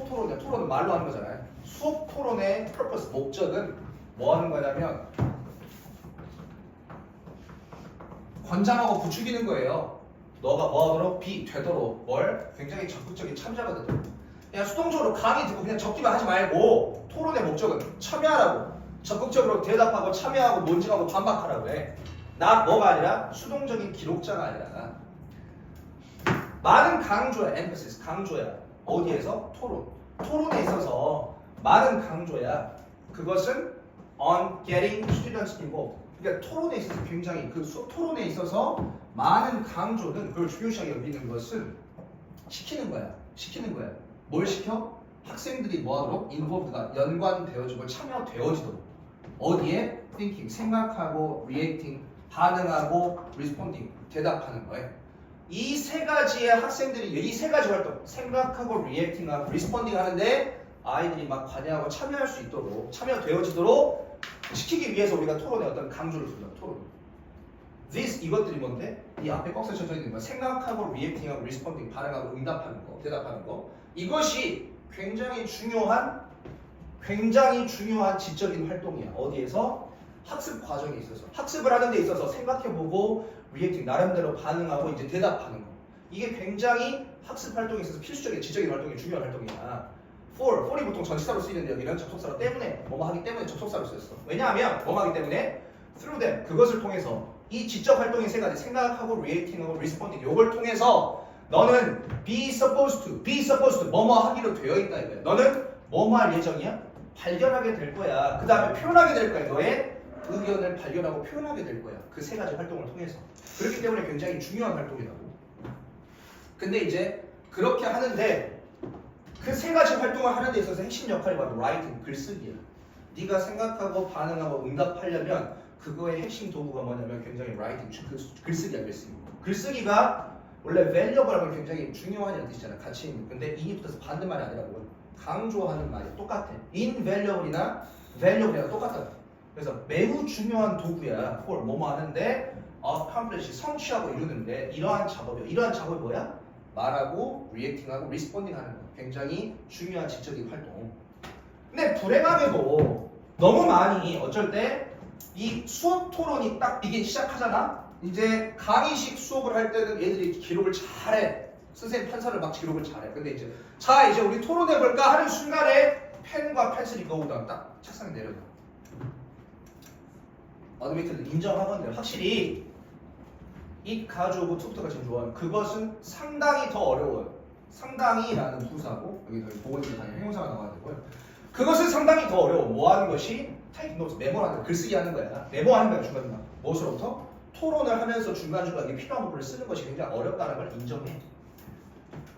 수업 토론이야. 토론은 말로 하는 거잖아요. 수업 토론의 purpose, 목적은 뭐 하는 거냐면 권장하고 부추기는 거예요. 너가 뭐 하도록 되도록 뭘 굉장히 적극적인 참여가 되도록. 그냥 수동적으로 강의 듣고 그냥 적기만 하지 말고 토론의 목적은 참여하라고. 적극적으로 대답하고 참여하고 논증하고 반박하라고 해. 나 뭐가 아니라 수동적인 기록자가 아니라 많은 강조야. emphasis 강조야. 어디에서? 토론에 있어서 많은 강조야. 그것은 on getting students involved. 그러니까 토론에 있어서 굉장히 그 토론에 있어서 많은 강조는 그걸 중요시하게 여기는 것은 시키는 거야. 뭘 시켜? 학생들이 뭐하도록? involved가 연관되어지고 참여되어지도록. 어디에? thinking, 생각하고 reacting, 반응하고 responding, 대답하는 거예요. 이 세 가지의 학생들이 이 세 가지 활동, 생각하고 reacting하고 responding 하는데 아이들이 막 관여하고 참여할 수 있도록, 참여되어지도록 시키기 위해서 우리가 토론에 어떤 강조를 둔다. 토론. This 이것들이 뭔데? 이 앞에 꺽쇠 쳐져 있는 거. 생각하고 reacting하고 responding, 반응하고 응답하는 거, 대답하는 거. 이것이 굉장히 중요한 지적인 활동이야. 어디에서? 학습 과정에 있어서. 학습을 하는 데 있어서 생각해보고 reacting, 나름대로 반응하고 이제 대답하는 거. 이게 굉장히 학습 활동에 있어서 필수적인 지적인 활동이 중요한 활동이야. for이 보통 전치사로 쓰이는데 여기는 접속사로 때문에 뭐뭐 하기 때문에 접속사로 쓰였어. 왜냐하면 뭐뭐 하기 때문에 through them, 그것을 통해서 이 지적 활동의 세 가지 생각하고 reacting하고 responding 요걸 통해서 너는 be supposed to 뭐뭐 하기로 되어 있다 이거야. 너는 뭐뭐 할 예정이야? 발견하게 될 거야. 그 다음에 표현하게 될 거야. 너의 의견을 발견하고 표현하게 될 거야. 그 세 가지 활동을 통해서. 그렇기 때문에 굉장히 중요한 활동이라고. 근데 이제 그렇게 하는데 그 세 가지 활동을 하는 데 있어서 핵심 역할이 바로 writing, 글쓰기야. 네가 생각하고 반응하고 응답하려면 그거의 핵심 도구가 뭐냐면 굉장히 writing, 글쓰기야. 글쓰기가 원래 valuable하고 굉장히 중요하다는 뜻이잖아. 가치 있는. 근데 in이 붙어서 반대말이 아니라고. 강조하는 말이 똑같아. invaluable이나 valuable이랑 똑같아. 그래서 매우 중요한 도구야. for 뭐뭐 하는데 accomplish 성취하고 이루는데 이러한 작업이야. 이러한 작업이 뭐야? 말하고 reacting하고 responding 하는 거. 굉장히 중요한 지적인 활동. 근데 불행하게도 너무 많이 어쩔 때 이 수업 토론이 딱 이게 시작하잖아. 이제 강의식 수업을 할 때는 얘들이 기록을 잘해. 선생님 판사를 막 기록을 잘해. 근데 이제 자 이제 우리 토론해볼까 하는 순간에 펜과 펜슬이 거기다 딱 책상에 내려놔. 어드미트는 인정하건데 확실히 이 가져오고 투부터가 제일 좋아하는 그것은 상당히 더 어려워요. 상당히라는 부사고 여기 보건실 당연히 형용사가 나와야 되고요. 그것은 상당히 더 어려워. 뭐 하는 것이 take notes, 메모하는 거, 글쓰기 하는 거야. 메모하는 거야 중간중간. 무엇으로부터? 토론을 하면서 중간중간 필요한 부분을 쓰는 것이 굉장히 어렵다는 걸 인정해.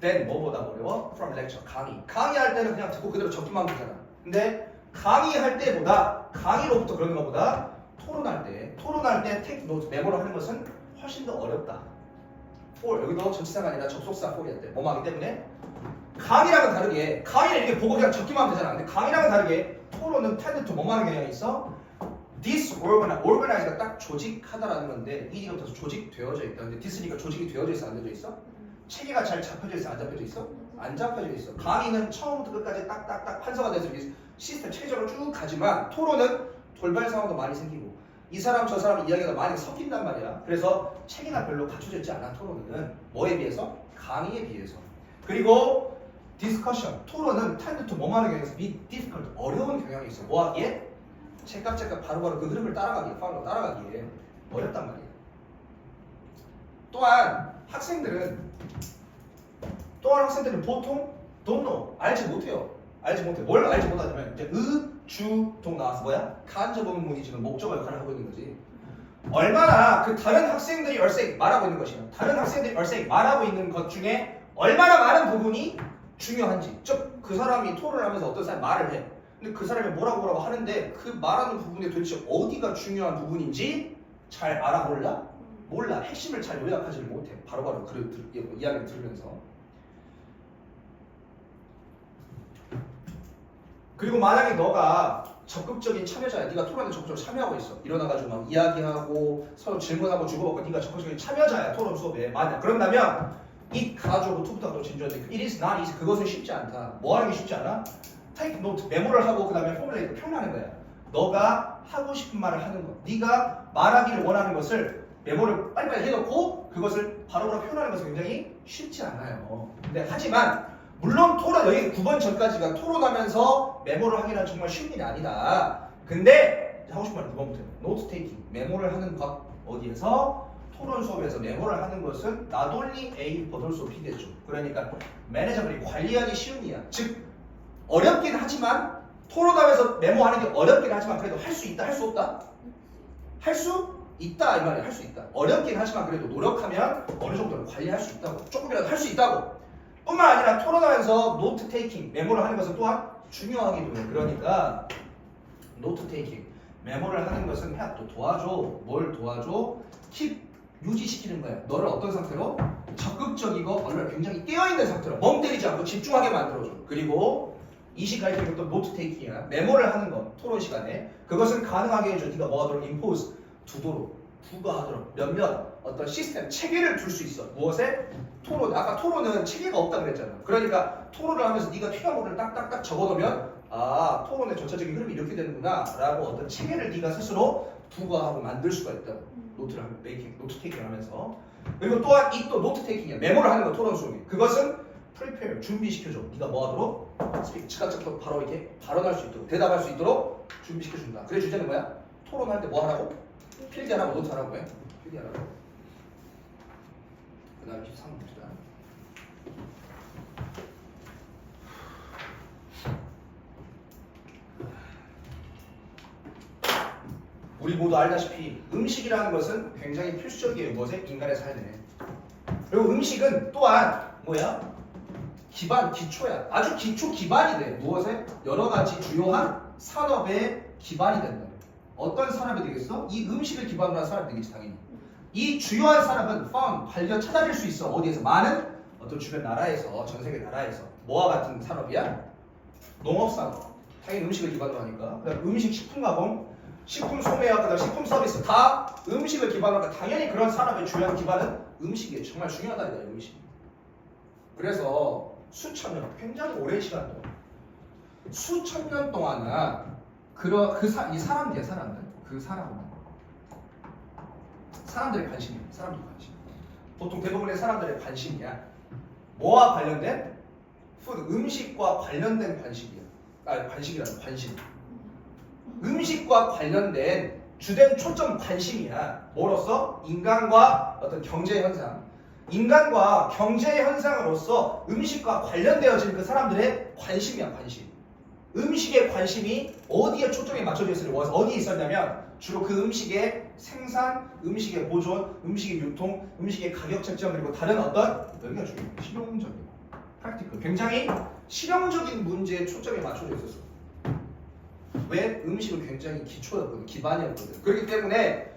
then 뭐보다 어려워? from lecture, 강의할 때는 그냥 듣고 그대로 적기만 하면 되잖아. 근데 강의할 때보다 강의로부터 그러는 것보다 토론할 때 take notes, 메모를 하는 것은 훨씬 더 어렵다. for 여기도 전치사가 아니라 접속사 for이었대. 뭐뭐 하기 때문에 강의랑은 다르게 강의를 이렇게 보고 그냥 적기만 하면 되잖아. 근데 강의랑은 다르게 토론은 tend to 뭐뭐 하는 경향이 있어? organize가 딱 조직하다라는 건데 이디가 붙어서 조직되어져 있다. 근데 dis니까 조직이 되어져 있어 안 되어져 있어? 체계가 잘 잡혀져 있어 안 잡혀져 있어? 안 잡혀져 있어. 강의는 처음부터 끝까지 딱딱딱 판서가 돼서 이렇게 시스템 체계적으로 쭉 가지만 토론은 돌발 상황도 많이 생기고 이 사람 저 사람 이야기가 많이 섞인단 말이야. 그래서 체계가 별로 갖춰져 있지 않아. 토론은 뭐에 비해서? 강의에 비해서. 그리고 discussion, 토론은 tend to 뭐뭐 하는 경향이 있어. be difficult, 어려운 경향이 있어. 뭐 하기에? 찰칵찰칵 바로바로 그 흐름을 따라가기에 어렵단 말이야. 또한 학생들은 보통 don't know, 알지 못해요. 뭘 알지 못하냐면 이제 주동 나와서 뭐야? 간접문이 지금 목적어 역할을 하고 있는 거지. 얼마나 그 다른 학생들이 얼생 말하고 있는 것이야. 다른 학생들이 얼생 말하고 있는 것 중에 얼마나 많은 부분이 중요한지. 즉 그 사람이 토론을 하면서 어떤 사람이 말을 해. 근데 그 사람이 뭐라고 하는데 그 말하는 부분에 도대체 어디가 중요한 부분인지 잘 알아 몰라. 핵심을 잘 요약하지를 못해. 바로바로 이야기를 들으면서. 그리고 만약에 너가 적극적인 참여자야. 네가 토론에 적극적으로 참여하고 있어. 일어나가지고 막 이야기하고 서로 질문하고 주고받고 네가 적극적인 참여자야. 토론 수업에. 만약 그런다면 it 가져오고 to부터 또 진주어인데 it is not easy. 그것은 쉽지 않다. 뭐 하는 게 쉽지 않아? take note, 메모를 하고 그 다음에 포뮬레이터 표현하는 거야. 너가 하고 싶은 말을 하는 거. 네가 말하기를 원하는 것을 메모를 빨리빨리 해놓고 그것을 바로바로 표현하는 것은 굉장히 쉽지 않아요. 근데 하지만 물론 토론, 여기 9번 전까지가 토론하면서 메모를 하기는 정말 쉬운 일이 아니다. 근데 하고 싶은 말 9번부터 노트 테이킹, 메모를 하는 것. 어디에서? 토론 수업에서 메모를 하는 것은 not only A but also B 되죠. 그러니까 매니저들이 관리하기 쉬운 이야. 즉 어렵긴 하지만 토론하면서 메모하는 게 어렵긴 하지만 그래도 할 수 있다, 할 수 없다? 할 수 있다 이 말이야. 할 수 있다. 어렵긴 하지만 그래도 노력하면 어느 정도는 관리할 수 있다고. 조금이라도 할 수 있다고. 뿐만 아니라 토론하면서 노트 테이킹, 메모를 하는 것은 또한 중요하기도 해. 그러니까 노트 테이킹, 메모를 하는 것은 또 도와줘. 뭘 도와줘? 킵, 유지시키는 거야. 너를 어떤 상태로? 적극적이고 얼른 굉장히 깨어있는 상태로 멍 때리지 않고 집중하게 만들어줘. 그리고 이 시간에 또 노트 테이킹이야. 메모를 하는 거. 토론 시간에. 그것은 가능하게 해줘. 네가 뭐 하도록? impose, 두도록, 부과하도록 몇몇 어떤 시스템, 체계를 둘 수 있어. 무엇에? 토론. 아까 토론은 체계가 없다 그랬잖아. 그러니까 토론을 하면서 네가 필요한 것들을 딱딱딱 적어놓으면 아, 토론의 전체적인 흐름이 이렇게 되는구나 라고 어떤 체계를 네가 스스로 부과하고 만들 수가 있다고. 노트를 하면, 노트 테이킹을 하면서. 그리고 또한 이 또 노트 테이킹이야. 메모를 하는 거 토론 수업이. 그것은 prepare, 준비시켜줘. 네가 뭐 하도록? 스피치, 즉각 바로 이렇게 발언할 수 있도록, 대답할 수 있도록 준비시켜준다. 그래 주제는 뭐야? 토론할 때 뭐 하라고? 필기하라고, 노트 하라고 해. 필기하라고. 그 다음에 13번입니다. 우리 모두 알다시피 음식이라는 것은 굉장히 필수적이에요. 무엇에? 인간의 삶에. 그리고 음식은 또한 뭐야? 기반, 기초야. 아주 기초 기반이 돼. 무엇에? 여러 가지 주요한 산업의 기반이 된다. 어떤 산업이 되겠어? 이 음식을 기반으로 한 산업이 되겠지 당연히. 이 주요한 산업은 farm, 발견 찾아낼 수 있어. 어디에서? 많은 어떤 주변 나라에서, 전 세계 나라에서. 뭐와 같은 산업이야? 농업산업. 당연히 음식을 기반으로 하니까. 그다음 음식, 식품 가공, 식품 소매와 그다음 식품 서비스 다 음식을 기반으로 하니까 당연히 그런 산업의 주요한 기반은 음식이 정말 중요하다 이거야. 음식. 그래서 수천 년, 굉장히 오랜 시간 동안, 수천 년 동안은 이 사람들이야, 사람들. 그 사람들의 관심이야. 사람들의 관심. 보통 대부분의 사람들의 관심이야. 뭐와 관련된? 푸드, 음식과 관련된 관심이야. 관심이라는 관심. 음식과 관련된 주된 초점 관심이야. 뭐로써? 인간과 어떤 경제 현상. 인간과 경제 현상으로서 음식과 관련되어진 그 사람들의 관심이야, 관심. 음식의 관심이 어디에 초점이 맞춰져 있을지 어디에 있었냐면 주로 그 음식의 생산, 음식의 보존, 음식의 유통, 음식의 가격 책정 그리고 다른 어떤 여기가 중요해. 실용적인, 프랙티컬. 굉장히 실용적인 문제에 초점이 맞춰져 있었어. 왜? 음식은 굉장히 기초였거든, 기반이었거든. 그렇기 때문에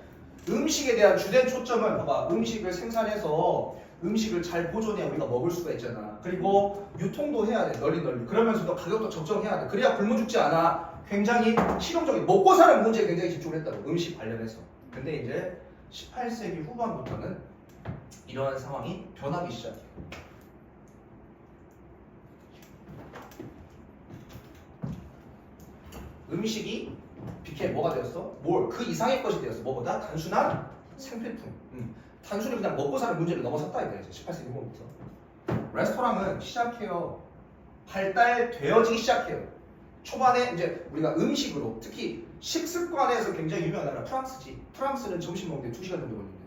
음식에 대한 주된 초점은 봐봐. 음식을 생산해서 음식을 잘 보존해야 우리가 먹을 수가 있잖아. 그리고 유통도 해야 돼. 널리. 그러면서도 가격도 적정해야 돼. 그래야 굶어 죽지 않아. 굉장히 실용적인 먹고 사는 문제에 굉장히 집중을 했다고. 음식 관련해서. 근데 이제 18세기 후반부터는 이러한 상황이 변하기 시작해. 음식이 became 뭐가 되었어? 뭘? 그 이상의 것이 되었어. 뭐보다? 단순한 생필품. 단순히 그냥 먹고 사는 문제를 넘어섰다 이거야. 18세기 후반부터. 레스토랑은 시작해요. 발달되어지기 시작해요. 초반에 이제 우리가 음식으로 특히 식습관에서 굉장히 유명한 나라 프랑스지. 프랑스는 점심 먹는데 2시간 정도 걸린대.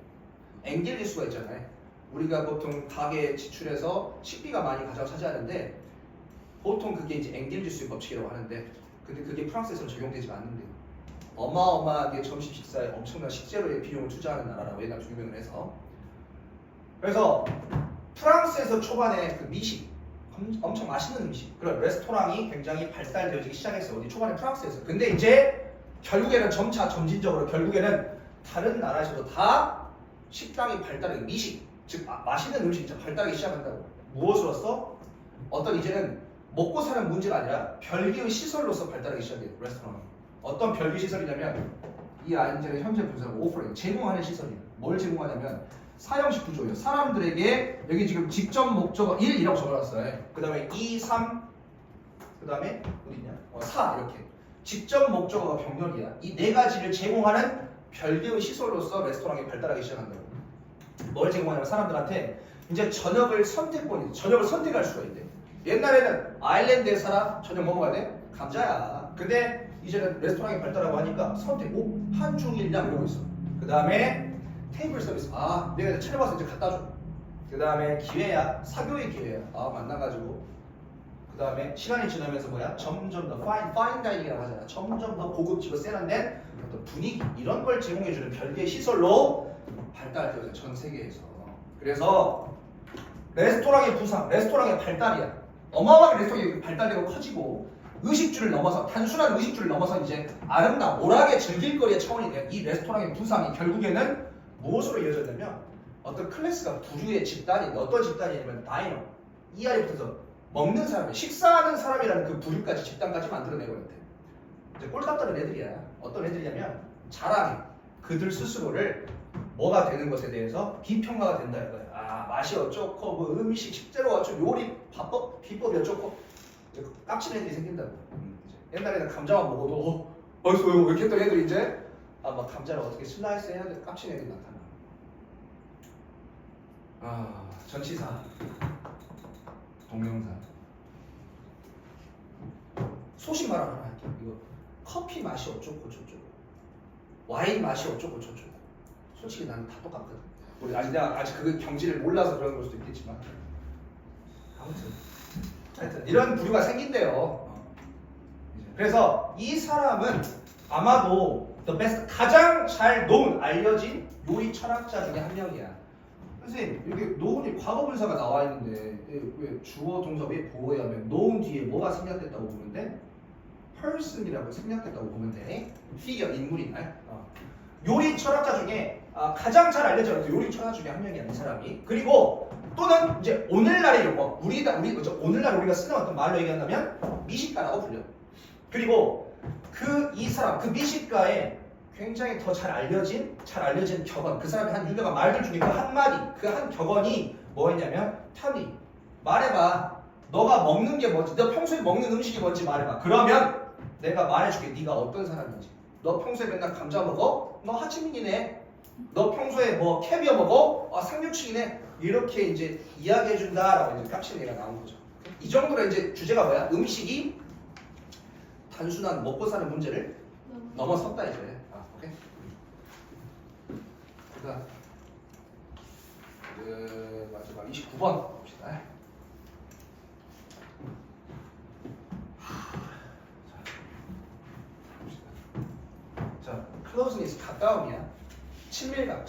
앵길리수가 있잖아요. 우리가 보통 가게 지출에서 식비가 많이 가장 차지하는데 보통 그게 이제 앵길리수의 법칙이라고 하는데 근데 그게 프랑스에서는 적용되지 않는데요. 어마어마하게 점심 식사에 엄청난 식재료에 비용을 투자하는 나라라고 옛날 유명을 해서. 그래서 프랑스에서 초반에 그 미식, 엄청 맛있는 음식, 그런 레스토랑이 굉장히 발달되어지기 시작했어요. 어디 초반에 프랑스에서. 근데 이제 결국에는 점차 점진적으로 결국에는 다른 나라에서도 다 식당이 발달해, 미식, 즉 맛있는 음식이 발달하기 시작한다고. 무엇으로써? 어떤 이제는 먹고 사는 문제가 아니라 별개의 시설로서 발달하기 시작해요. 레스토랑이. 어떤 별개 시설이냐면 이 안에는 현재 분석 오프라인 제공하는 시설이에요. 뭘 제공하냐면 사형식 구조예요. 사람들에게 여기 지금 직접 목적어 1이라고 적어놨어요. 그 다음에 2, 3, 그 다음에 어디냐? 4 이렇게 직접 목적어가 병렬이야. 이 네 가지를 제공하는 별개의 시설로서 레스토랑이 발달하기 시작한다고. 뭘 제공하냐면 사람들한테 이제 저녁을 선택할 수가 있대. 옛날에는 아일랜드에 살아 저녁 뭐 먹어야 돼? 감자야. 근데 이제는 레스토랑이 발달하고 하니까 선택 한중일양 이러고 있어. 그 다음에 테이블 서비스. 내가 차려봐서 이제 갖다 줘. 그 다음에 기회야. 사교의 기회야. 만나가지고. 그 다음에 시간이 지나면서 뭐야? 점점 더 파인 다이닝이라고 하잖아. 점점 더 고급지고 세련된 어떤 분위기 이런 걸 제공해주는 별개의 시설로 발달되어서 전 세계에서. 그래서 레스토랑의 부상, 레스토랑의 발달이야. 어마어마하게 레스토랑이 발달되고 커지고 의식주를 넘어서 단순한 의식주를 넘어서 이제 아름다운 오락의 즐길거리의 차원이 된 이 레스토랑의 부상이 결국에는 무엇으로 이어졌냐면 어떤 클래스가 부류의 집단인데 어떤 집단이냐면 다이너 이 아이부터 먹는 사람, 식사하는 사람이라는 그 부류까지 집단까지 만들어내버렸대. 이제 꼴값다는 애들이야. 어떤 애들이냐면 자랑해. 그들 스스로를 뭐가 되는 것에 대해서 비평가가 된다 이거야. 맛이 어쩌고 뭐 음식 식재료가 어쩌고 요리 비법이 어쩌고 깝치는 애들이 생긴다고. 옛날에는 감자만 먹어도 맛있어요 이렇게 했던 애들이 이제 막 감자를 어떻게 슬라이스 해야 돼 깝치는 애들이 나타나. 전치사 동명사 소식 말 하나 할게요. 이거 커피 맛이 어쩌고 저쩌고 와인 맛이 어쩌고 저쩌고 솔직히 나는 다 똑같거든. 내가 아직 그 경지를 몰라서 그런 걸 수도 있겠지만 하여튼 이런 부류가 생긴대요. 그래서 이 사람은 아마도 the best 가장 잘 known 알려진 요리 철학자 중에 한 명이야. 선생님 여기 known이 과거분사가 나와 있는데 왜 주어 동사 왜 보호해 하면 known 뒤에 뭐가 생략됐다고 보면 돼? person이라고 생략됐다고 보면 돼. figure 인물이나 요리 철학자 중에 가장 잘 알려져 있는 요리 철학자 중에 한 명이야 이 사람이. 그리고 또는 이제 오늘날의 용어 오늘날 우리가 쓰는 어떤 말로 얘기한다면 미식가라고 불려. 그리고 이 사람 그 미식가의 굉장히 더 잘 알려진 격언 그 사람의 한 유명한 말들 중에 그 한마디 그 한 격언이 뭐였냐면 타니 말해봐 너가 먹는 게 뭔지 너 평소에 먹는 음식이 뭔지 말해봐. 그러면 내가 말해줄게 네가 어떤 사람인지. 너 평소에 맨날 감자 먹어? 너 하치민이네. 너 평소에 뭐 캐비어 먹어? 상류층이네. 이렇게 이제 이야기해준다라고 이제 깝치는 얘기가 나온 거죠. 이 정도로 이제 주제가 뭐야? 음식이 단순한 먹고 사는 문제를 넘어섰다 이제. 오케이. 그다음 마지막 29번 봅시다. 자, closeness 가까움이야. 친밀감.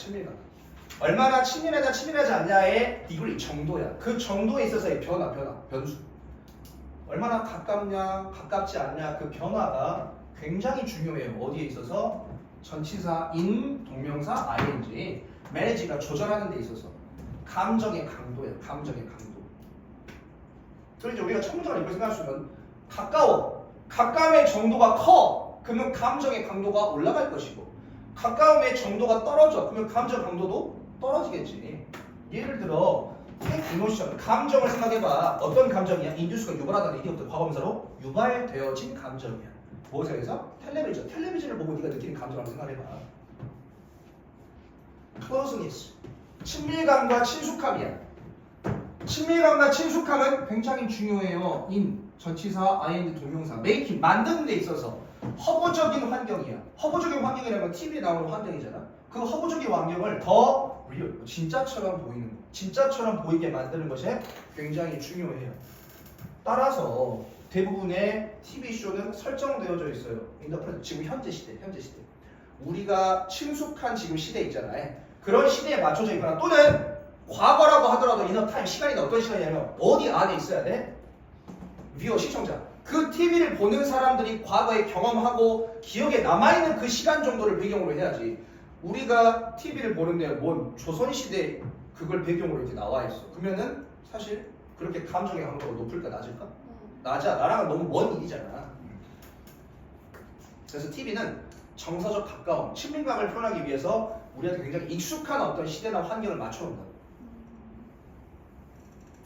얼마나 친밀하냐 친밀하지 않냐의 degree 정도야. 그 정도에 있어서의 변수. 얼마나 가깝냐 가깝지 않냐 그 변화가 굉장히 중요해요. 어디에 있어서? 전치사 in 동명사 ing manage가 조절하는 데 있어서 감정의 강도야. 감정의 강도. 그래서 이제 우리가 첫 문장을 이렇게 생각할 수 있는 가까움의 정도가 커. 그러면 감정의 강도가 올라갈 것이고 가까움의 정도가 떨어져. 그러면 감정 강도도 떨어지겠지. 예를 들어 take emotion 감정을 생각해봐. 어떤 감정이야? 인듀스가 유발하다는 이디부터 과거분사로 유발되어진 감정이야. 무엇에서? 텔레비전을 보고 네가 느끼는 감정을 생각해봐. closeness 친밀감과 친숙함이야. 친밀감과 친숙함은 굉장히 중요해요. in 전치사 ing 동명사 making 만드는 데 있어서 허구적인 환경이야. 허구적인 환경이라는 건 TV에 나오는 환경이잖아. 그 허구적인 환경을 더 real, 진짜처럼 보이는 거. 진짜처럼 보이게 만드는 것이 굉장히 중요해요. 따라서 대부분의 TV쇼는 설정되어져 있어요. 지금 현재 시대. 우리가 친숙한 지금 시대 있잖아요. 그런 시대에 맞춰져 있거나 또는 과거라고 하더라도 이너타임 시간이 어떤 시간이냐면 어디 안에 있어야 돼? 뷰어 시청자. 그 TV를 보는 사람들이 과거에 경험하고 기억에 남아있는 그 시간 정도를 배경으로 해야지. 우리가 TV를 보는데 뭔 조선시대 그걸 배경으로 이렇게 나와 있어. 그러면은 사실 그렇게 감정의 강도가 높을까 낮을까? 낮아. 나랑은 너무 먼 일이잖아. 그래서 TV는 정서적 가까움, 친밀감을 표현하기 위해서 우리한테 굉장히 익숙한 어떤 시대나 환경을 맞춰놓는다.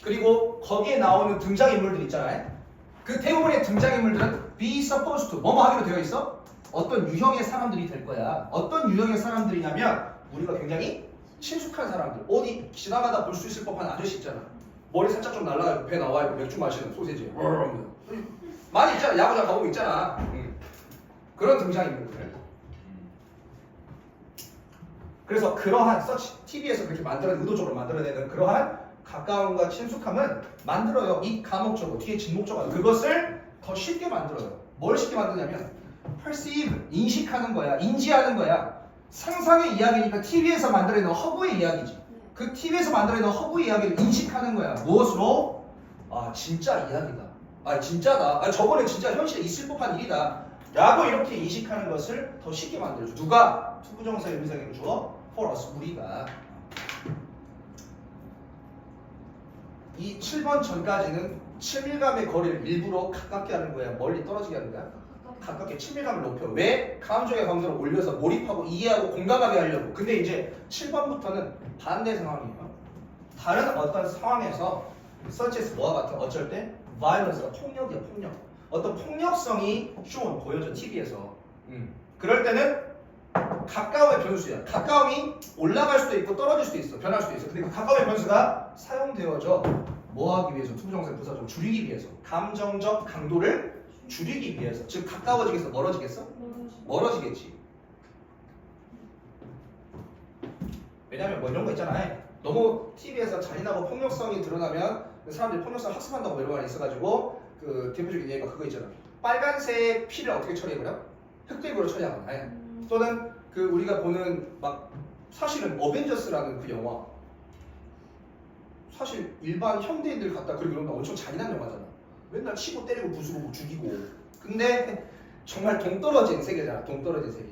그리고 거기에 나오는 등장인물들 있잖아요. 그 대부분의 등장인물들은 be supposed to 뭐뭐 하기로 되어 있어? 어떤 유형의 사람들이 될 거야. 어떤 유형의 사람들이냐면 우리가 굉장히 친숙한 사람들. 어디 지나가다 볼 수 있을 법한 아저씨 있잖아. 머리 살짝 좀 날라가고 배 나와 있고 맥주 마시는 소세지. 많이 있잖아. 야구장 가보면 있잖아. 그런 등장인물들. 그래서 그러한 TV에서 그렇게 의도적으로 만들어내는 그러한 가까움과 친숙함은 만들어요. 이 가목적어 뒤에 진목적어 그것을 더 쉽게 만들어요. 뭘 쉽게 만드냐면 perceive 인식하는 거야. 인지하는 거야. 상상의 이야기니까 TV에서 만들어내는 허구의 이야기지. 그 TV에서 만들어내는 허구의 이야기를 인식하는 거야. 무엇으로? 아 진짜 이야기다. 아 진짜다. 아 저거는 진짜 현실에 있을 법한 일이다. 라고 이렇게 인식하는 것을 더 쉽게 만들어줘. 누가? 투부정사의 의미상의 주어 for us 우리가. 이 7번 전까지는 친밀감의 거리를 일부러 가깝게 하는 거야. 멀리 떨어지게 하는 거야. 가깝게 친밀감을 높여. 왜? 감정의 강도를 올려서 몰입하고 이해하고 공감하게 하려고. 근데 이제 7번부터는 반대 상황이에요. 다른 어떤 상황에서 such as 뭐와 같아? 어쩔 때 violence가 폭력이야. 폭력. 어떤 폭력성이 shown 보여져 TV에서. 그럴 때는 가까움의 변수야. 가까움이 올라갈 수도 있고 떨어질 수도 있어. 변할 수도 있어. 근데 그 가까움의 변수가 사용되어져 뭐 하기 위해서? 투부정사 부사적 줄이기 위해서. 감정적 강도를 줄이기 위해서. 즉 가까워지겠어? 멀어지겠어? 멀어지겠지. 왜냐면 뭐 이런 거 있잖아요. 너무 TV에서 잔인하고 폭력성이 드러나면 사람들이 폭력성 학습한다고 이런 거 있어가지고 그 대표적인 예가 그거 있잖아. 빨간색 피를 어떻게 처리해버려? 흑백으로 처리하거나. 또는 그 우리가 보는 막 사실은 어벤져스라는 그 영화 사실 일반 현대인들 갖다 그리고 이런 거 엄청 잔인한 영화잖아. 맨날 치고 때리고 부수고 죽이고. 근데 정말 동떨어진 세계잖아. 동떨어진 세계.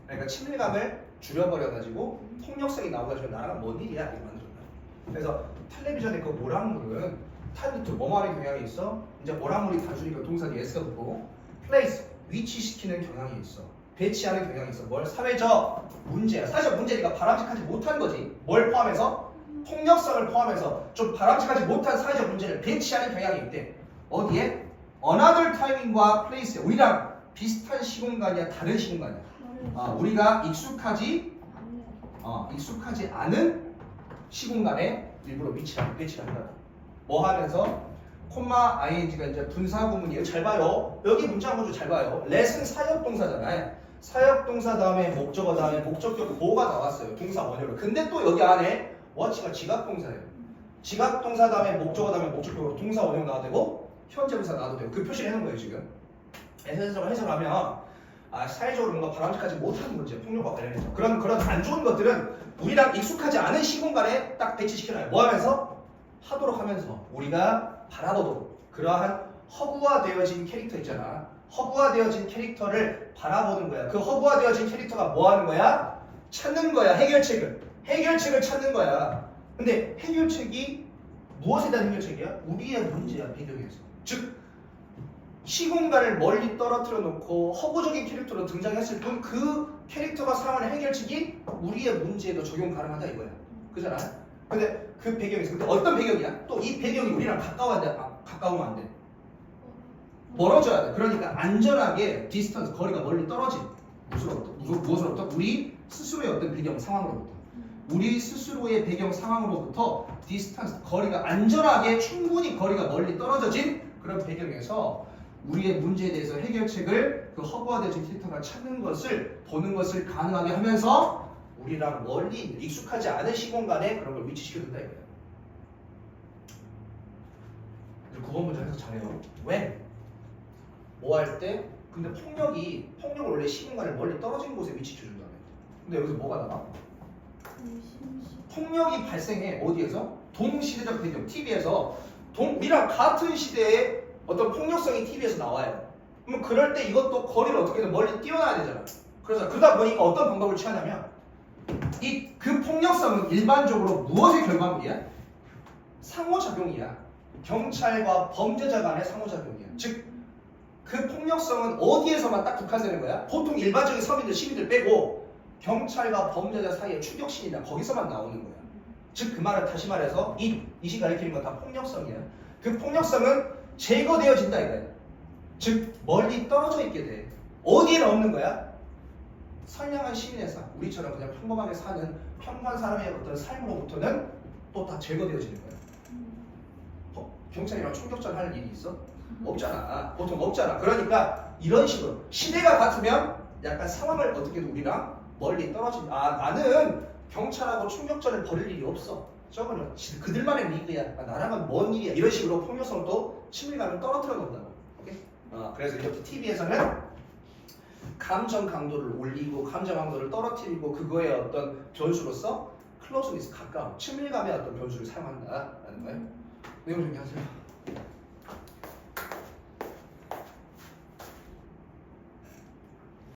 그러니까 친밀감을 줄여버려가지고 폭력성이 나오가지고 나랑 뭔 일이야 이렇게 만들었다. 그래서 텔레비전의 그 오락물은 타이틀 뭐뭐 하는 경향이 있어. 이제 오락물이 단순히 그 동사 예스가 붙고 place 위치시키는 경향이 있어. 배치하는 경향이 있어. 뭘? 사회적 문제야. 사회적 문제니까 바람직하지 못한 거지. 뭘 포함해서? 폭력성을 포함해서 좀 바람직하지 못한 사회적 문제를 배치하는 경향이 있대. 어디에? another timeing과 place에 우리랑 비슷한 시공간이야? 다른 시공간이야? 우리가 익숙하지 않은 시공간에 일부러 배치를 한다. 뭐 하면서? 콤마 ing가 이제 분사 구문이에요. 잘 봐요. 여기 문장 구조 잘 봐요. let은 사역동사잖아요. 사역동사 다음에 목적어 다음에 목적격 뭐가 나왔어요. 동사 원효로. 근데 또 여기 안에 what가 지각동사예요. 지각동사 다음에 목적어 다음에 목적격으로 동사 원효 나와도 되고 현재분사 나와도 되고 그 표시를 해놓은 거예요 지금. 해석하면 사회적으로 뭔가 바람직하지 못한 문제, 폭력과 관련해서 그런 안 좋은 것들은 우리랑 익숙하지 않은 시공간에 딱 배치시켜놔요. 뭐 하면서? 하도록 하면서 우리가 바라보도록. 그러한 허구화되어진 캐릭터 있잖아. 허구화되어진 캐릭터를 바라보는 거야. 그 허구화되어진 캐릭터가 뭐 하는 거야? 찾는 거야. 해결책을 찾는 거야. 근데 해결책이 무엇에 대한 해결책이야? 우리의 문제야. 배경에서. 즉 시공간을 멀리 떨어뜨려 놓고 허구적인 캐릭터로 등장했을 뿐 그 캐릭터가 사용하는 해결책이 우리의 문제에도 적용 가능하다 이거야. 그잖아. 근데 그 배경에서 근데 어떤 배경이야? 또 이 배경이 우리랑 가까우면 안 돼. 멀어져야 돼. 그러니까 안전하게 디스턴스 거리가 멀리 떨어진 무엇으로부터? 우리 스스로의 어떤 배경 상황으로부터. 우리 스스로의 배경 상황으로부터 디스턴스 거리가 안전하게 충분히 거리가 멀리 떨어져진 그런 배경에서 우리의 문제에 대해서 해결책을 그 허구화되어진 캐릭터가 찾는 것을 보는 것을 가능하게 하면서 우리랑 멀리 익숙하지 않은 시공간에 그런 걸 위치시켜준다 이거예요. 9번 문제 해석 잘해요. 왜? 뭐 할 때? 근데 폭력을 원래 시공간을 멀리 떨어진 곳에 위치시켜준다며. 근데 여기서 뭐가 나와? 폭력이 발생해. 어디에서? 동시대적 배경, TV에서 우리랑 같은 시대에 어떤 폭력성이 TV에서 나와요. 그럼 그럴 때 이것도 거리를 어떻게든 멀리 띄워놔야 되잖아. 그래서 그러다 보니까 어떤 방법을 취하냐면 그 폭력성은 일반적으로 무엇의 결과물이야? 상호작용이야. 경찰과 범죄자 간의 상호작용이야. 즉 그 폭력성은 어디에서만 딱 국한되는 거야? 보통 일반적인 서민들, 시민들 빼고 경찰과 범죄자 사이의 추격신이다. 거기서만 나오는 거야. 즉 그 말은 다시 말해서 이시 가리키는 건 다 폭력성이야. 그 폭력성은 제거되어진다 이거야. 즉 멀리 떨어져 있게 돼. 어디에는 없는 거야? 선량한 시민의 삶, 우리처럼 그냥 평범하게 사는 평범한 사람의 어떤 삶으로부터는 또 다 제거되어지는 거야. 경찰이랑 총격전 할 일이 있어? 없잖아. 보통 없잖아. 그러니까 이런 식으로 시대가 같으면 약간 상황을 어떻게 해도 우리랑 멀리 떨어진. 나는 경찰하고 총격전을 벌일 일이 없어. 저거는 그들만의 리그야. 나랑은 먼 일이야. 이런 식으로 폭력성을 또 친밀감을 떨어뜨려 놓는다고. 오케이? 그래서 이렇게 TV에서는 감정 강도를 올리고 감정 강도를 떨어뜨리고 그거의 어떤 변수로서 클로즈니스 가까움, 친밀감의 어떤 변수를 사용한다라는 거예요. 내용 정리하세요.